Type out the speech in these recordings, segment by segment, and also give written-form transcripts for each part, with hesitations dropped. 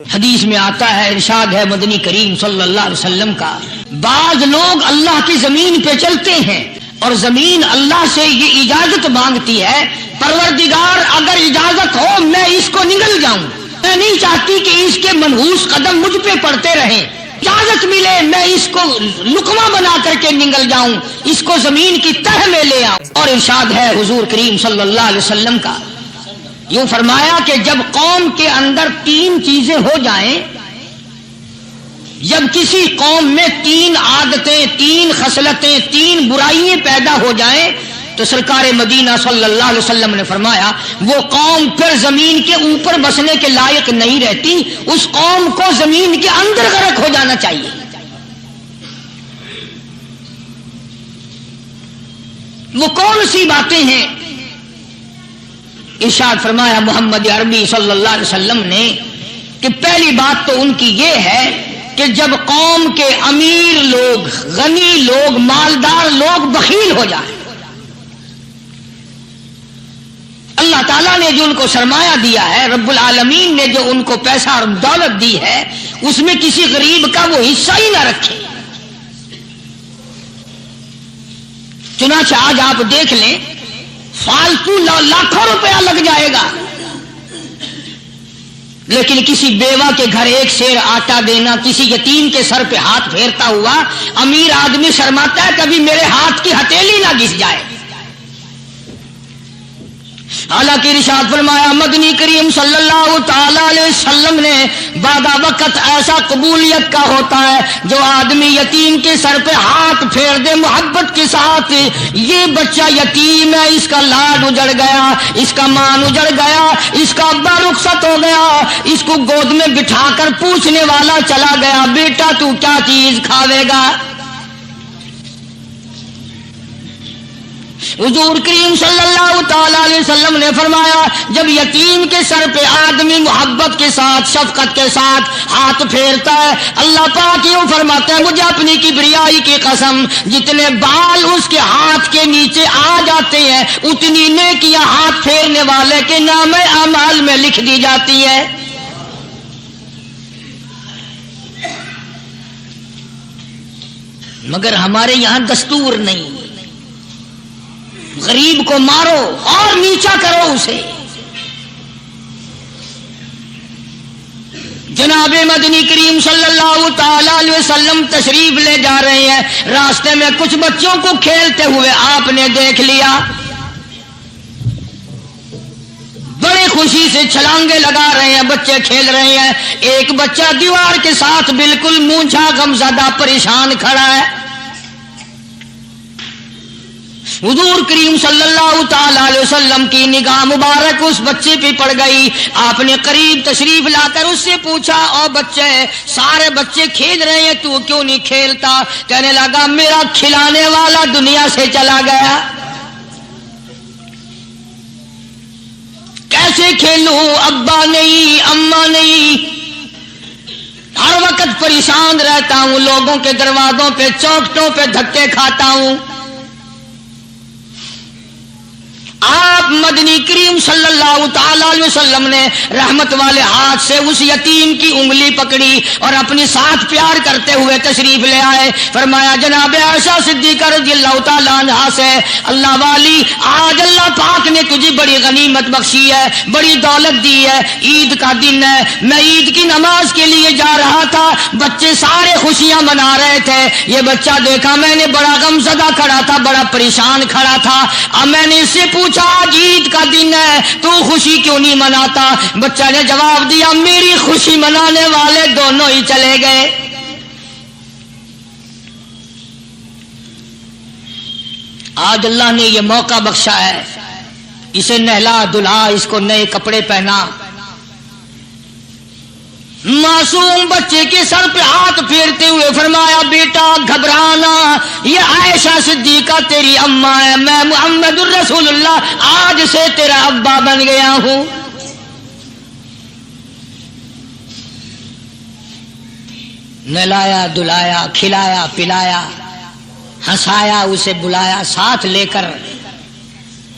حدیث میں آتا ہے، ارشاد ہے مدنی کریم صلی اللہ علیہ وسلم کا، بعض لوگ اللہ کی زمین پہ چلتے ہیں اور زمین اللہ سے یہ اجازت مانگتی ہے، پروردگار اگر اجازت ہو میں اس کو نگل جاؤں، میں نہیں چاہتی کہ اس کے منحوس قدم مجھ پہ پڑتے رہیں، اجازت ملے میں اس کو لقمہ بنا کر کے نگل جاؤں، اس کو زمین کی تہ میں لے آؤں۔ اور ارشاد ہے حضور کریم صلی اللہ علیہ وسلم کا، یوں فرمایا کہ جب قوم کے اندر تین چیزیں ہو جائیں، جب کسی قوم میں تین عادتیں، تین خصلتیں، تین برائیاں پیدا ہو جائیں تو سرکار مدینہ صلی اللہ علیہ وسلم نے فرمایا وہ قوم پھر زمین کے اوپر بسنے کے لائق نہیں رہتی، اس قوم کو زمین کے اندر غرق ہو جانا چاہیے۔ وہ کون سی باتیں ہیں؟ ارشاد فرمایا محمد عربی صلی اللہ علیہ وسلم نے کہ پہلی بات تو ان کی یہ ہے کہ جب قوم کے امیر لوگ، غنی لوگ، مالدار لوگ بخیل ہو جائیں، اللہ تعالیٰ نے جو ان کو سرمایہ دیا ہے، رب العالمین نے جو ان کو پیسہ اور دولت دی ہے، اس میں کسی غریب کا وہ حصہ ہی نہ رکھے۔ چنانچہ آج آپ دیکھ لیں، فالتو لاکھوں روپیہ لگ جائے گا، لیکن کسی بیوہ کے گھر ایک سیر آٹا دینا، کسی یتیم کے سر پہ ہاتھ پھیرتا ہوا امیر آدمی شرماتا ہے کبھی میرے ہاتھ کی ہتھیلی نہ گھس جائے۔ حالانکہ ارشاد فرمایا مدنی کریم صلی اللہ تعالی علیہ وسلم نے بعد وقت ایسا قبولیت کا ہوتا ہے جو آدمی یتیم کے سر پہ ہاتھ پھیر دے محبت کے ساتھ، یہ بچہ یتیم ہے، اس کا لاڈ اجڑ گیا، اس کا مان اجڑ گیا، اس کا ابا رخصت ہو گیا، اس کو گود میں بٹھا کر پوچھنے والا چلا گیا، بیٹا تو کیا چیز کھاوے گا؟ حضور کریم صلی اللہ تعالی علیہ وسلم نے فرمایا جب یتیم کے سر پہ آدمی محبت کے ساتھ، شفقت کے ساتھ ہاتھ پھیرتا ہے، اللہ پاک یوں فرماتا ہے مجھے اپنی کبریائی کی قسم جتنے بال اس کے ہاتھ کے نیچے آ جاتے ہیں اتنی نیکیاں ہاتھ پھیرنے والے کے نام اعمال میں لکھ دی جاتی ہے۔ مگر ہمارے یہاں دستور نہیں، غریب کو مارو اور نیچا کرو اسے۔ جناب مدنی کریم صلی اللہ تعالی علیہ وسلم تشریف لے جا رہے ہیں، راستے میں کچھ بچوں کو کھیلتے ہوئے آپ نے دیکھ لیا، بڑی خوشی سے چھلانگے لگا رہے ہیں، بچے کھیل رہے ہیں، ایک بچہ دیوار کے ساتھ بالکل مونجھا غمزدہ پریشان کھڑا ہے۔ حضور کریم صلی اللہ تعالی علیہ وسلم کی نگاہ مبارک اس بچے پہ پڑ گئی، آپ نے قریب تشریف لا کر اس سے پوچھا او بچے، سارے بچے کھیل رہے ہیں تو کیوں نہیں کھیلتا؟ کہنے لگا میرا کھلانے والا دنیا سے چلا گیا، کیسے کھیلوں؟ ابا نہیں، اماں نہیں، ہر وقت پریشان رہتا ہوں، لوگوں کے دروازوں پہ چوکھٹوں پہ دھکے کھاتا ہوں۔ آپ مدنی کریم صلی اللہ تعالی علیہ وسلم نے رحمت والے ہاتھ سے اس یتیم کی انگلی پکڑی اور اپنی ساتھ پیار کرتے ہوئے تشریف لے آئے، فرمایا جناب عائشہ صدیقہ رضی اللہ تعالی عنہا سے، اللہ والی آج اللہ پاک نے تجھے بڑی غنیمت بخشی ہے، بڑی دولت دی ہے، عید کا دن ہے، میں عید کی نماز کے لیے جا رہا تھا، بچے سارے خوشیاں منا رہے تھے، یہ بچہ دیکھا میں نے بڑا غمزدہ کھڑا تھا، بڑا پریشان کھڑا تھا، اب میں نے اس سے پوچھا آج عید کا دن ہے تو خوشی کیوں نہیں مناتا؟ بچہ نے جواب دیا میری خوشی منانے والے دونوں ہی چلے گئے۔ آج اللہ نے یہ موقع بخشا ہے، اسے نہلا دھلا، اس کو نئے کپڑے پہنا، معصوم بچے کے سر پہ ہاتھ پھیرتے ہوئے فرمایا بیٹا گھبرانا، یہ عائشہ صدیقہ تیری اماں ہے، میں محمد الرسول اللہ آج سے تیرا ابا بن گیا ہوں۔ نہلایا دھلایا، کھلایا پلایا، ہنسایا، اسے بلایا، ساتھ لے کر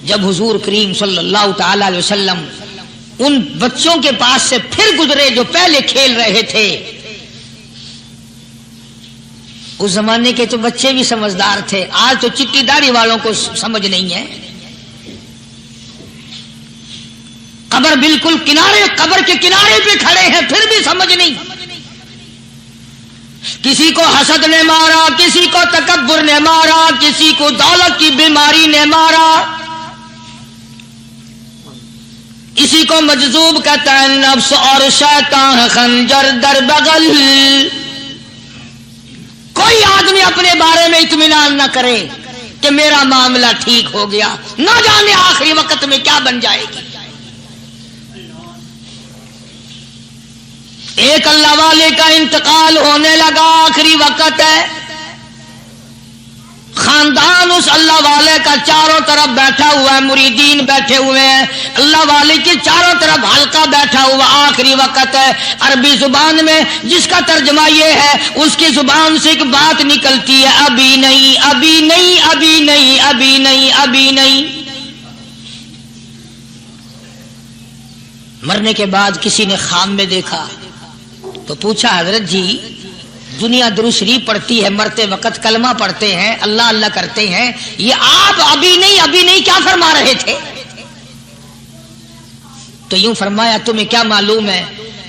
جب حضور کریم صلی اللہ تعالی علیہ وسلم ان بچوں کے پاس سے پھر گزرے جو پہلے کھیل رہے تھے. اس زمانے کے تو بچے بھی سمجھدار تھے، آج تو چٹی داڑھی والوں کو سمجھ نہیں ہے. قبر بالکل کنارے، قبر کے کنارے پہ کھڑے ہیں پھر بھی سمجھ نہیں. کسی کو حسد نے مارا، کسی کو تکبر نے مارا، کسی کو دولت کی بیماری نے مارا، کسی کو مجذوب کہتا ہے نفس اور شیطان خنجر در بغل. کوئی آدمی اپنے بارے میں اطمینان نہ کرے کہ میرا معاملہ ٹھیک ہو گیا، نہ جانے آخری وقت میں کیا بن جائے گی. ایک اللہ والے کا انتقال ہونے لگا، آخری وقت ہے. خاندان اس اللہ والے کا چاروں طرف بیٹھا ہوا ہے، مریدین بیٹھے ہوئے ہیں، اللہ والے کے چاروں طرف حلقہ بیٹھا ہوا. آخری وقت ہے. عربی زبان میں جس کا ترجمہ یہ ہے، اس کی زبان سے ایک بات نکلتی ہے، ابھی نہیں، ابھی نہیں، ابھی نہیں، ابھی نہیں، ابھی نہیں. مرنے کے بعد کسی نے خواب میں دیکھا تو پوچھا حضرت جی دنیا درود شریف پڑھتی ہے، مرتے وقت کلمہ پڑھتے ہیں، اللہ اللہ کرتے ہیں، یہ آپ ابھی نہیں ابھی نہیں کیا فرما رہے تھے؟ تو یوں فرمایا تمہیں کیا معلوم ہے،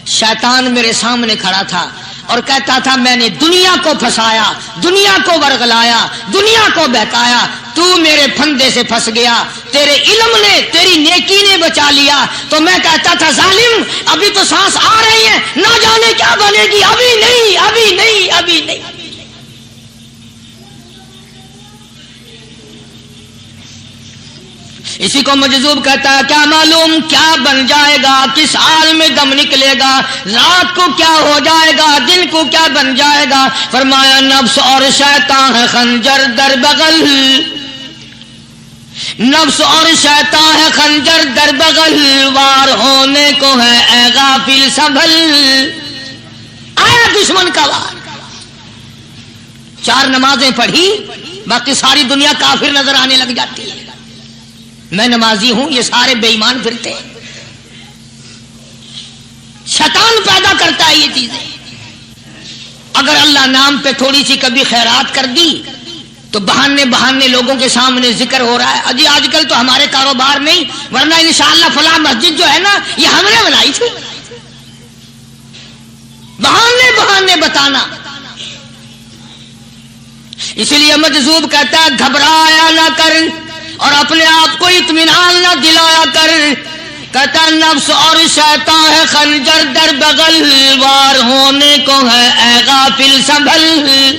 شیطان میرے سامنے کھڑا تھا اور کہتا تھا میں نے دنیا کو پھنسایا، دنیا کو ورغلایا، دنیا کو بہکایا، تو میرے پھندے سے پھنس گیا، تیرے علم نے، تیری نیکی نے بچا لیا. تو میں کہتا تھا ظالم ابھی تو سانس آ رہی ہے، نہ جانے کیا بنے گی، ابھی نہیں، ابھی نہیں، ابھی نہیں. اسی کو مجذوب کہتا ہے کیا معلوم کیا بن جائے گا، کس حال میں دم نکلے گا، رات کو کیا ہو جائے گا، دن کو کیا بن جائے گا. فرمایا نفس اور شیطان ہے خنجر در بغل، نفس اور شیطان ہے خنجر در بغل، وار ہونے کو ہے اے غافل سنبھل. آیا دشمن کا وار. 4 نمازیں پڑھی، باقی ساری دنیا کافر نظر آنے لگ جاتی ہے. میں نمازی ہوں، یہ سارے بے ایمان پھرتے ہیں. شیطان پیدا کرتا ہے یہ چیزیں. اگر اللہ نام پہ تھوڑی سی کبھی خیرات کر دی تو بہانے بہانے لوگوں کے سامنے ذکر ہو رہا ہے، اجی آج کل تو ہمارے کاروبار نہیں، ورنہ انشاءاللہ فلاں مسجد جو ہے نا یہ ہم نے بنائی تھی. بہانے بہانے بتانا. اس لیے مجذوب کہتا ہے گھبرایا نہ کر اور اپنے آپ کو اطمینان نہ دلایا کر. کہتا نفس اور شیطان ہے خنجر در بغل، وار ہونے کو ہے اے غافل سنبھل.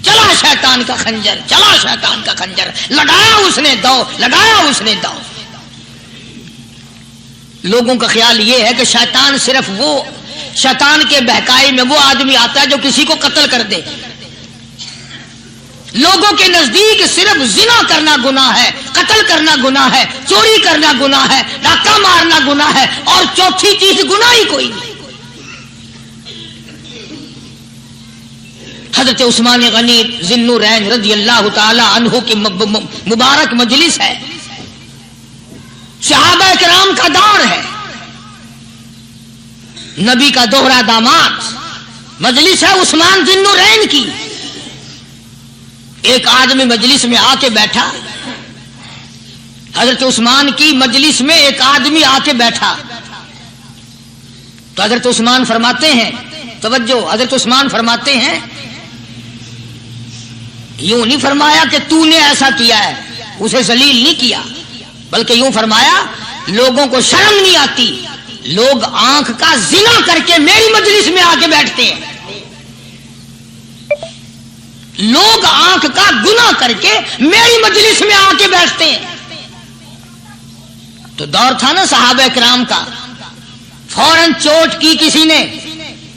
چلا شیطان کا خنجر، چلا شیطان کا خنجر، لگایا اس نے دو، لگایا اس نے دو. لوگوں کا خیال یہ ہے کہ شیطان صرف وہ، شیطان کے بہکائی میں وہ آدمی آتا ہے جو کسی کو قتل کر دے. لوگوں کے نزدیک صرف زنا کرنا گناہ ہے، قتل کرنا گناہ ہے، چوری کرنا گناہ ہے، ڈاکہ مارنا گناہ ہے، اور چوتھی چیز گناہ ہی کوئی نہیں. حضرت عثمان غنی ذی النورین رضی اللہ تعالی عنہ کی مبارک مجلس ہے، صحابہ کرام کا دور ہے، نبی کا دوہرا داماد، مجلس ہے عثمان ذی النورین کی. ایک آدمی مجلس میں آ کے بیٹھا، حضرت عثمان کی مجلس میں ایک آدمی آ کے بیٹھا تو حضرت عثمان فرماتے ہیں، توجہ، حضرت عثمان فرماتے ہیں، یوں نہیں فرمایا کہ تو نے ایسا کیا ہے، اسے ذلیل نہیں کیا، بلکہ یوں فرمایا لوگوں کو شرم نہیں آتی، لوگ آنکھ کا زنا کر کے میری مجلس میں آ کے بیٹھتے ہیں، لوگ آنکھ کا گناہ کر کے میری مجلس میں آ کے بیٹھتے ہیں. تو دور تھا نا صحابہ کرام کا، فوراً چوٹ کی کسی نے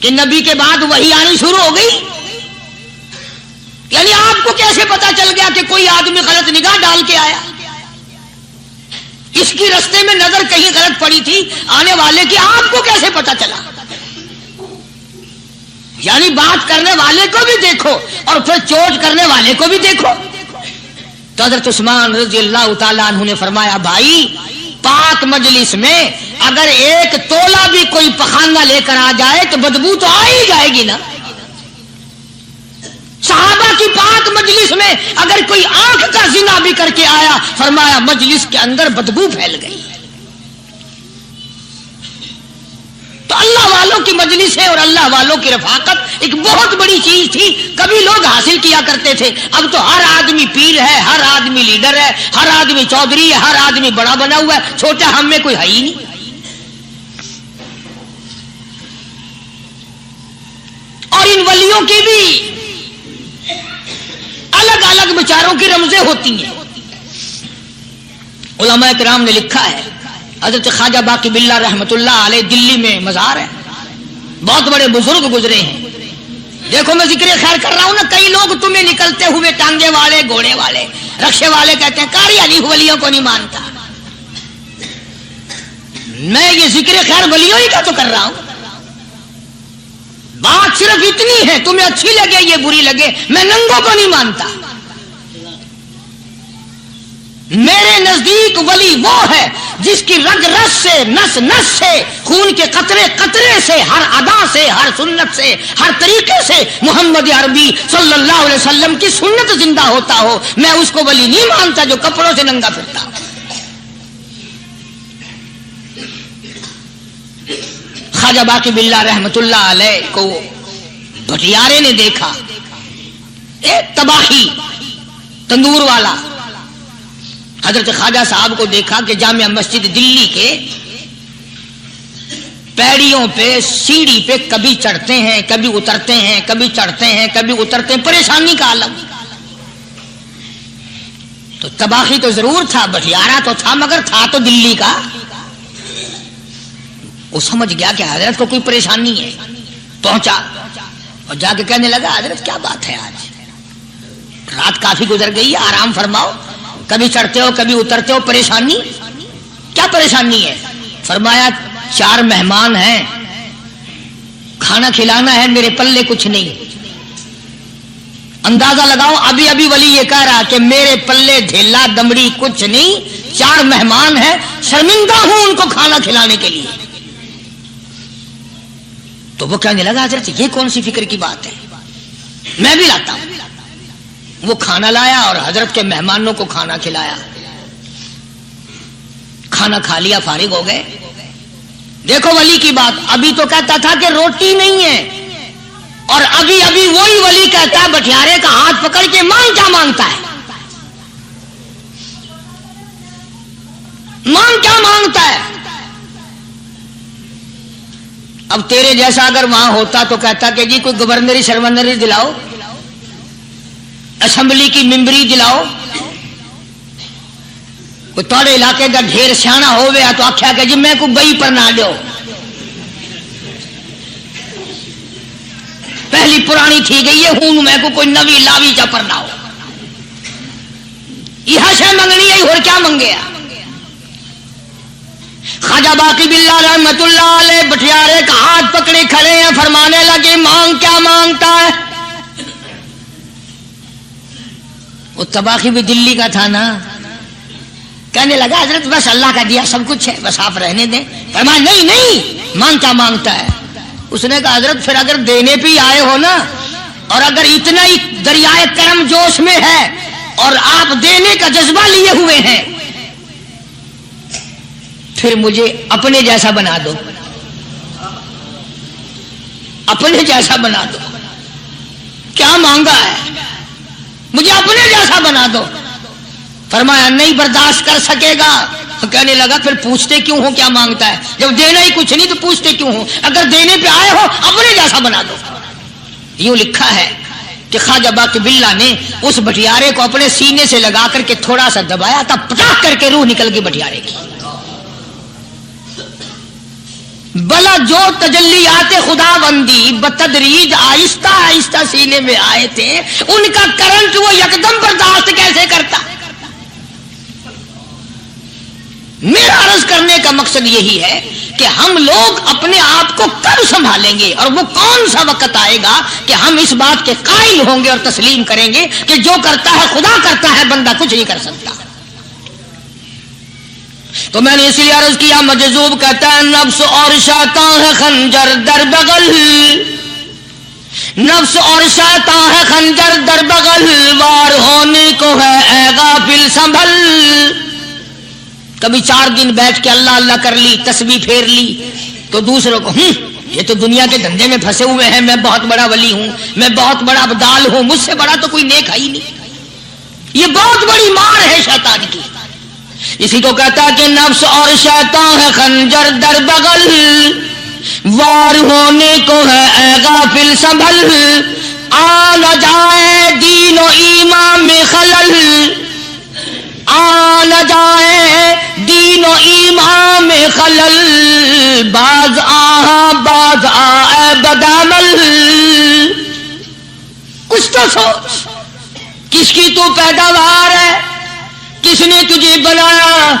کہ نبی کے بعد وحی آنی شروع ہو گئی. یعنی آپ کو کیسے پتا چل گیا کہ کوئی آدمی غلط نگاہ ڈال کے آیا؟ اس کی رستے میں نظر کہیں غلط پڑی تھی آنے والے کی، آپ کو کیسے پتا چلا؟ یعنی بات کرنے والے کو بھی دیکھو اور پھر چوٹ کرنے والے کو بھی دیکھو. تو حضرت عثمان رضی اللہ تعالیٰ عنہ نے فرمایا بھائی پاک مجلس میں اگر ایک تولا بھی کوئی پخانہ لے کر آ جائے تو بدبو تو آ ہی جائے گی نا. صحابہ کی پاک مجلس میں اگر کوئی آنکھ کا زنا بھی کر کے آیا فرمایا مجلس کے اندر بدبو پھیل گئی. تو اللہ والوں کی مجلس ہے اور اللہ والوں کی رفاقت ایک بہت بڑی چیز تھی. کبھی لوگ حاصل کیا کرتے تھے, اب تو ہر آدمی پیر ہے, ہر آدمی لیڈر ہے, ہر آدمی چودھری ہے, ہر آدمی بڑا بنا ہوا ہے, چھوٹا ہم میں کوئی ہے ہی نہیں. اور ان ولیوں کی بھی الگ الگ بیچاروں کی رمزیں ہوتی ہیں. علماء کرام نے لکھا ہے, حضرت خواجہ باقی باللہ رحمت اللہ علیہ دلی میں مزار ہے, بہت بڑے بزرگ گزرے ہیں. دیکھو میں ذکر خیر کر رہا ہوں نا, کئی لوگ تمہیں نکلتے ہوئے ٹانگے والے, گھوڑے والے, رکشے والے کہتے ہیں قاری علی ولیوں کو نہیں مانتا. میں یہ ذکر خیر ولیوں ہی کا تو کر رہا ہوں. بات صرف اتنی ہے, تمہیں اچھی لگے یہ بری لگے, میں ننگوں کو نہیں مانتا. میرے نزدیک ولی وہ ہے جس کی رگ رس سے, نس نس سے, خون کے قطرے قطرے سے, ہر ادا سے, ہر سنت سے, ہر طریقے سے محمد عربی صلی اللہ علیہ وسلم کی سنت زندہ ہوتا ہو. میں اس کو ولی نہیں مانتا جو کپڑوں سے ننگا پھرتا. خواجہ باقی باللہ رحمت اللہ علیہ کو بھٹیارے نے دیکھا, ایک تباہی تندور والا. حضرت خواجہ صاحب کو دیکھا کہ جامع مسجد دلی کے پیڑیوں پہ, سیڑھی پہ کبھی چڑھتے ہیں, کبھی اترتے ہیں, کبھی چڑھتے ہیں, کبھی اترتے ہیں, پریشانی کا عالم. تو تباہی تو ضرور تھا, بھٹیارا تو تھا, مگر تھا تو دلی کا. وہ سمجھ گیا کہ حضرت کو کوئی پریشانی ہے. پہنچا اور جا کے کہنے لگا حضرت کیا بات ہے, آج رات کافی گزر گئی ہے, آرام فرماؤ, کبھی چڑھتے ہو کبھی اترتے ہو, پریشانی کیا پریشانی ہے؟ فرمایا 4 مہمان ہیں, کھانا کھلانا ہے, میرے پلے کچھ نہیں. اندازہ لگاؤ, ابھی ابھی ولی یہ کہہ رہا کہ میرے پلے ڈھیلا دمڑی کچھ نہیں, 4 مہمان ہیں, شرمندہ ہوں ان کو کھانا کھلانے کے لیے. تو وہ کہنے لگا حضرت یہ کون سی فکر کی بات ہے, میں بھی لاتا ہوں. وہ کھانا لایا اور حضرت کے مہمانوں کو کھانا کھلایا. کھانا کھا لیا, فارغ ہو گئے. دیکھو ولی کی بات, ابھی تو کہتا تھا کہ روٹی نہیں ہے, اور ابھی ابھی وہی ولی کہتا ہے بٹیارے کا ہاتھ پکڑ کے مانگ کیا مانگتا ہے, مانگ کیا مانگتا ہے. اب تیرے جیسا اگر وہاں ہوتا تو کہتا کہ جی کوئی گورنری شرمندری دلاؤ, اسمبلی کی ممبری دلاؤ. کوئی تھوڑے علاقے کا ڈھیر سیاح ہو گیا تو آخیا کہ جی میں کو گئی پر نہ دو, پہلی پرانی تھی گئی ہے ہوں میں کو کوئی نوی لاوی چا پر نہ ہو. یہ شے منگنی ہے, اور کیا منگے. خواجہ باقی باللہ رحمت اللہ علیہ بٹیارے کا ہاتھ پکڑے کھڑے ہیں, فرمانے لگے مانگ کیا مانگتا ہے. وہ تباہی بھی دلی کا تھا نا, کہنے لگا حضرت بس اللہ کا دیا سب کچھ ہے, بس آپ رہنے دیں. فرمایا نہیں نہیں, مانگ کیا مانگتا ہے. اس نے کہا حضرت پھر اگر دینے پہ ہی آئے ہو نا, اور اگر اتنا ہی دریائے کرم جوش میں ہے اور آپ دینے کا جذبہ لیے ہوئے ہیں, پھر مجھے اپنے جیسا بنا دو, اپنے جیسا بنا دو. کیا مانگا ہے, مجھے اپنے جیسا بنا دو. فرمایا نہیں برداشت کر سکے گا. کہنے لگا پھر پوچھتے کیوں ہو کیا مانگتا ہے, جب دینا ہی کچھ نہیں تو پوچھتے کیوں ہو, اگر دینے پہ آئے ہو اپنے جیسا بنا دو. یوں لکھا ہے کہ خواجہ باقی باللہ نے اس بٹیارے کو اپنے سینے سے لگا کر کے تھوڑا سا دبایا تھا, پٹاخ کر کے روح نکل گئی بٹیارے کی. بلا جو تجلیات خدا بندی بتدریج آہستہ آہستہ سینے میں آئے تھے, ان کا کرنٹ وہ یکدم برداشت کیسے کرتا. میرا عرض کرنے کا مقصد یہی ہے کہ ہم لوگ اپنے آپ کو کب سنبھالیں گے, اور وہ کون سا وقت آئے گا کہ ہم اس بات کے قائل ہوں گے اور تسلیم کریں گے کہ جو کرتا ہے خدا کرتا ہے, بندہ کچھ نہیں کر سکتا. تو میں نے اس لیے عرض کیا، مجذوب کہتا ہے نفس اور شیطان ہے خنجر در بغل، نفس اور شیطان ہے خنجر در بغل، وار ہونے کو ہے اے غافل سنبھل۔ کبھی 4 دن بیٹھ کے اللہ اللہ کر لی، تسبیح پھیر لی، تو دوسروں کو یہ تو دنیا کے دھندے میں پھنسے ہوئے ہیں، میں بہت بڑا ولی ہوں، میں بہت بڑا ابدال ہوں، مجھ سے بڑا تو کوئی نیک ہے ہی نہیں۔ یہ بہت بڑی مار ہے شیطان کی۔ اسی کو کہتا ہے کہ نفس اور شیطان ہے خنجر در بغل، وار ہونے کو ہے اے غافل سنبھل، آ نہ جائے دین و ایمان میں خلل، آ نہ جائے دین و ایمان میں خلل، باز باز آئے بدعمل۔ کچھ تو سوچ، کس کی تو پیداوار ہے، کس نے تجھے بنایا،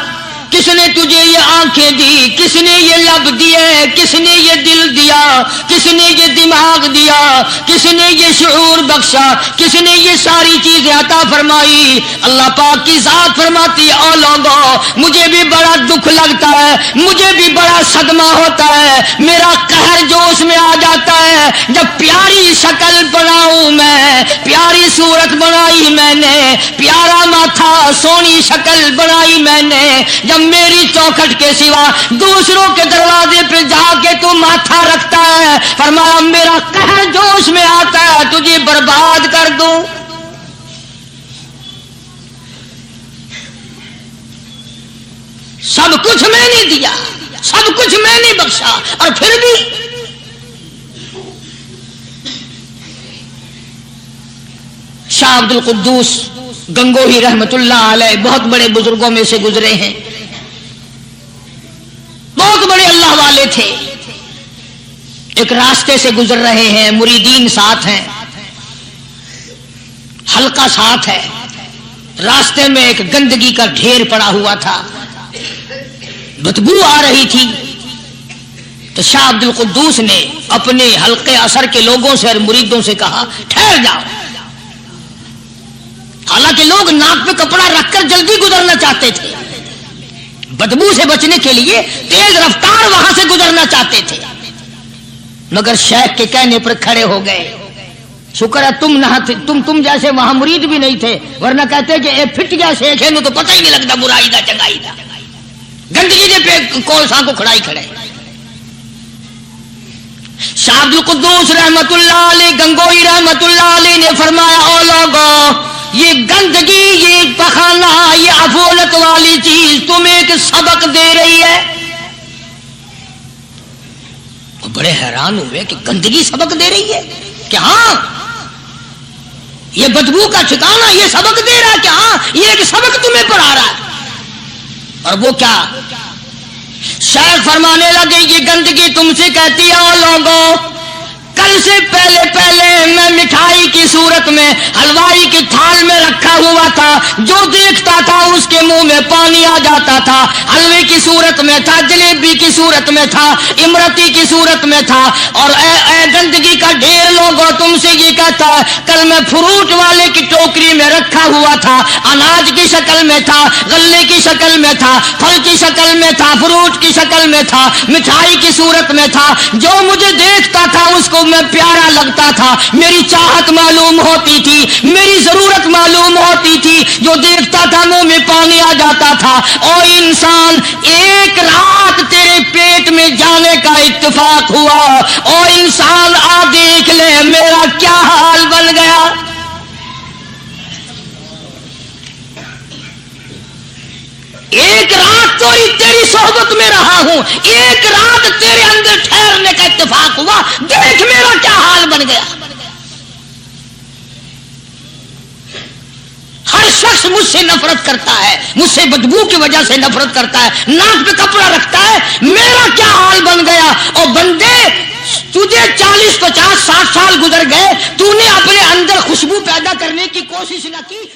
کس نے تجھے یہ آنکھیں دی، کس نے یہ لب دیے، کس نے یہ دل دیا، کس نے یہ دماغ دیا، کس نے یہ شعور بخشا، کس نے یہ ساری چیزیں عطا فرمائی؟ اللہ پاک کی ذات فرماتی ہے او لوگوں مجھے بھی بڑا دکھ لگتا ہے، مجھے بھی بڑا صدمہ ہوتا ہے، میرا قہر جوش میں آ جاتا ہے جب پیاری شکل بناؤں میں، پیاری صورت بنائی میں نے، پیارا ماتھا سونی شکل بنائی میں نے، جب میری چوکھٹ کے سوا دوسروں کے دروازے پہ جا کے تو ماتھا رکھتا ہے، فرمایا میرا قہر جوش میں آتا ہے تجھے برباد کر دوں۔ سب کچھ میں نے دیا، سب کچھ میں نے بخشا، اور پھر بھی شاہ عبد القدوس گنگوہی رحمت اللہ علیہ بہت بڑے بزرگوں میں سے گزرے ہیں، بہت بڑے اللہ والے تھے۔ ایک راستے سے گزر رہے ہیں، مریدین ساتھ ہیں، حلقہ ساتھ ہے، راستے میں ایک گندگی کا ڈھیر پڑا ہوا تھا، بدبو آ رہی تھی، تو شاہ عبد القدوس نے اپنے حلقے اثر کے لوگوں سے اور مریدوں سے کہا ٹھہر جاؤ۔ حالانکہ لوگ ناک پہ کپڑا رکھ کر جلدی گزرنا چاہتے تھے، بدبو سے بچنے کے لیے تیز رفتار وہاں سے گزرنا چاہتے تھے، مگر شیخ کے کہنے پر کھڑے ہو گئے۔ شکر ہے تم نہ تم جیسے وہاں مرید بھی نہیں تھے، ورنہ کہتے کہ اے پھٹ گیا شیخ ہے تو پتہ ہی نہیں لگتا برائی دا چنگائی دا، گندگی دے پہ کولساں کو کھڑائی کھڑے۔ شاہ عبد القدوس رحمت اللہ علیہ گنگوئی رحمت اللہ علیہ نے فرمایا او لوگوں یہ گندگی، یہ پخانہ، یہ افولت والی چیز تمہیں ایک سبق دے رہی ہے۔ بڑے حیران ہوئے کہ گندگی سبق دے رہی ہے کہ ہاں یہ بدبو کا ٹھکانہ یہ سبق دے رہا ہے کہ ہاں یہ ایک سبق تمہیں پڑھا رہا ہے۔ اور وہ کیا؟ شیخ فرمانے لگے یہ گندگی تم سے کہتی ہے او لوگوں کل سے پہلے میں مٹھائی کی صورت میں حلوائی کی تھال میں رکھا ہوا تھا، جو دیکھتا تھا اس کے منہ میں پانی آ جاتا تھا، حلوے کی صورت میں تھا، جلیبی کی صورت میں تھا، امرتی کی صورت میں تھا، اور اے گندگی کا ڈھیر لوگوں تم سے یہ کہتا ہے کل میں فروٹ والے کی ٹوکری میں رکھا ہوا تھا، اناج کی شکل میں تھا، غلے کی شکل میں تھا، پھل کی شکل میں تھا، فروٹ کی شکل میں تھا، مٹھائی کی صورت میں تھا، جو مجھے دیکھتا تھا اس کو میں پیارا لگتا تھا، میری چاہت معلوم ہوتی تھی، میری ضرورت معلوم ہوتی تھی، جو دیکھتا تھا منہ میں پانی آ جاتا تھا۔ او انسان ایک رات تیرے پیٹ میں جانے کا اتفاق ہوا، او انسان آ دیکھ لے میرا کیا حال بن گیا۔ ایک رات تو تیری صحبت میں رہا ہوں، ایک رات تیرے اندر ٹھہرنے کا اتفاق ہوا، دیکھ میرا کیا حال بن گیا۔ ہر شخص مجھ سے نفرت کرتا ہے، مجھ سے بدبو کی وجہ سے نفرت کرتا ہے، ناک پہ کپڑا رکھتا ہے، میرا کیا حال بن گیا۔ اور بندے تجھے 40 50 60 سال گزر گئے، تو نے اپنے اندر خوشبو پیدا کرنے کی کوشش نہ کی۔